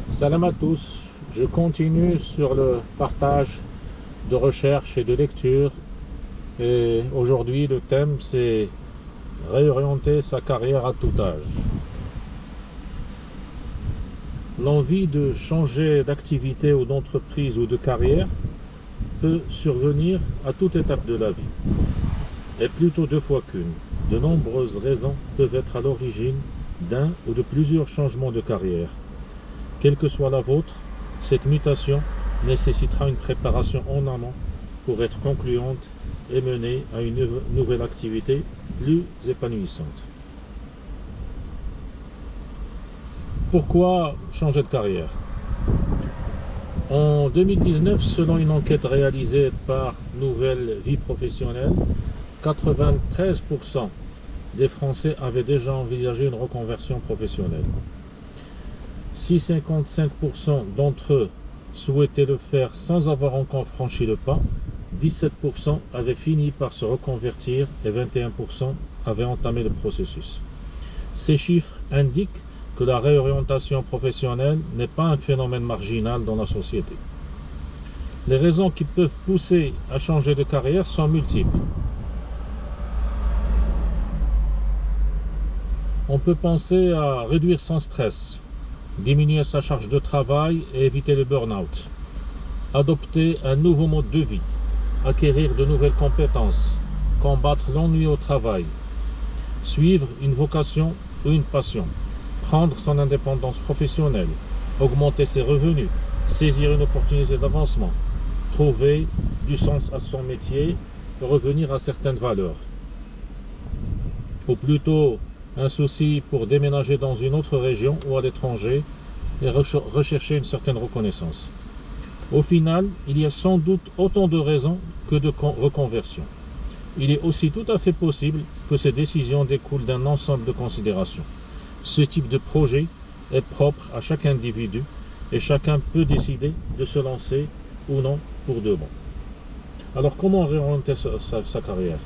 Salam à tous, je continue sur le partage de recherche et de lecture et aujourd'hui le thème c'est réorienter sa carrière à tout âge. L'envie de changer d'activité ou d'entreprise ou de carrière peut survenir à toute étape de la vie et plutôt deux fois qu'une. De nombreuses raisons peuvent être à l'origine d'un ou de plusieurs changements de carrière. Quelle que soit la vôtre, cette mutation nécessitera une préparation en amont pour être concluante et mener à une nouvelle activité plus épanouissante. Pourquoi changer de carrière? En 2019, selon une enquête réalisée par Nouvelle Vie Professionnelle, 93% des Français avaient déjà envisagé une reconversion professionnelle. Si 55% d'entre eux souhaitaient le faire sans avoir encore franchi le pas, 17% avaient fini par se reconvertir et 21% avaient entamé le processus. Ces chiffres indiquent que la réorientation professionnelle n'est pas un phénomène marginal dans la société. Les raisons qui peuvent pousser à changer de carrière sont multiples. On peut penser à réduire son stress, diminuer sa charge de travail et éviter le burn-out, adopter un nouveau mode de vie, acquérir de nouvelles compétences, combattre l'ennui au travail, suivre une vocation ou une passion, prendre son indépendance professionnelle, augmenter ses revenus, saisir une opportunité d'avancement, trouver du sens à son métier, revenir à certaines valeurs. Ou plutôt un souci pour déménager dans une autre région ou à l'étranger et rechercher une certaine reconnaissance. Au final, il y a sans doute autant de raisons que de reconversion. Il est aussi tout à fait possible que ces décisions découlent d'un ensemble de considérations. Ce type de projet est propre à chaque individu et chacun peut décider de se lancer ou non pour de bon. Alors comment réorienter sa carrière?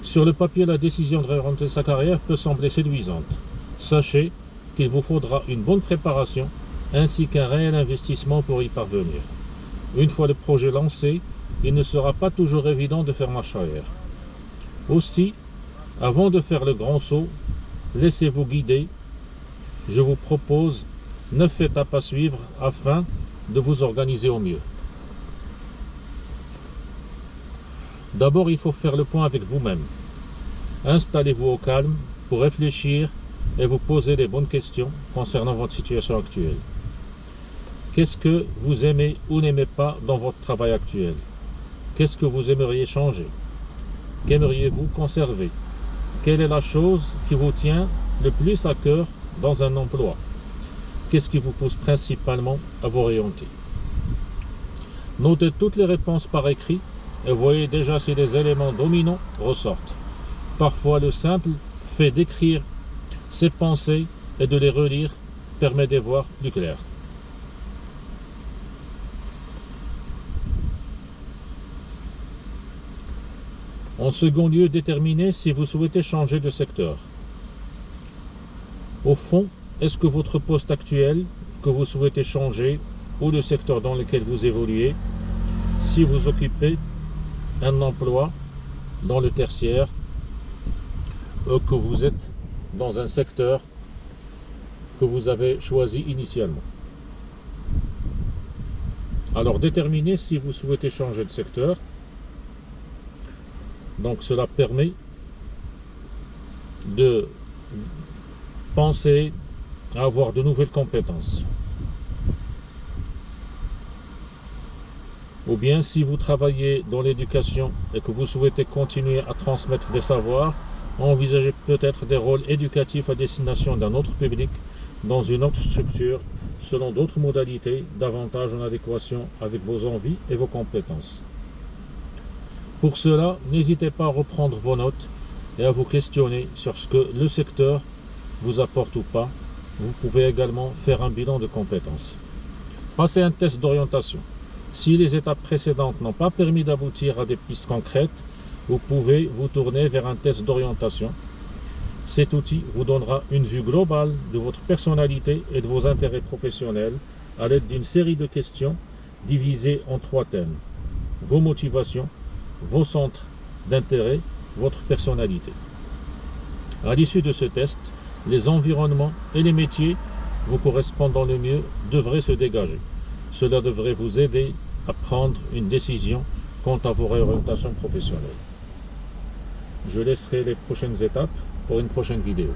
Sur le papier, la décision de réorienter sa carrière peut sembler séduisante. Sachez qu'il vous faudra une bonne préparation ainsi qu'un réel investissement pour y parvenir. Une fois le projet lancé, il ne sera pas toujours évident de faire marche arrière. Aussi, avant de faire le grand saut, laissez-vous guider. Je vous propose 9 étapes à suivre afin de vous organiser au mieux. D'abord, il faut faire le point avec vous-même. Installez-vous au calme pour réfléchir et vous poser les bonnes questions concernant votre situation actuelle. Qu'est-ce que vous aimez ou n'aimez pas dans votre travail actuel? Qu'est-ce que vous aimeriez changer? Qu'aimeriez-vous conserver? Quelle est la chose qui vous tient le plus à cœur dans un emploi? Qu'est-ce qui vous pousse principalement à vous orienter? Notez toutes les réponses par écrit et voyez déjà si les éléments dominants ressortent. Parfois, le simple fait d'écrire ses pensées et de les relire permet d'y voir plus clair. En second lieu, déterminez si vous souhaitez changer de secteur. Au fond, est-ce que votre poste actuel que vous souhaitez changer ou le secteur dans lequel vous évoluez, si vous occupez un emploi dans le tertiaire, que vous êtes dans un secteur que vous avez choisi initialement. Alors déterminez si vous souhaitez changer de secteur. Donc cela permet de penser à avoir de nouvelles compétences. Ou bien si vous travaillez dans l'éducation et que vous souhaitez continuer à transmettre des savoirs, envisagez peut-être des rôles éducatifs à destination d'un autre public dans une autre structure selon d'autres modalités davantage en adéquation avec vos envies et vos compétences. Pour cela, n'hésitez pas à reprendre vos notes et à vous questionner sur ce que le secteur vous apporte ou pas. Vous pouvez également faire un bilan de compétences. Passez un test d'orientation. Si les étapes précédentes n'ont pas permis d'aboutir à des pistes concrètes, vous pouvez vous tourner vers un test d'orientation. Cet outil vous donnera une vue globale de votre personnalité et de vos intérêts professionnels à l'aide d'une série de questions divisées en 3 thèmes. Vos motivations, vos centres d'intérêt, votre personnalité. À l'issue de ce test, les environnements et les métiers vous correspondant le mieux devraient se dégager. Cela devrait vous aider à prendre une décision quant à vos réorientations professionnelles. Je laisserai les prochaines étapes pour une prochaine vidéo.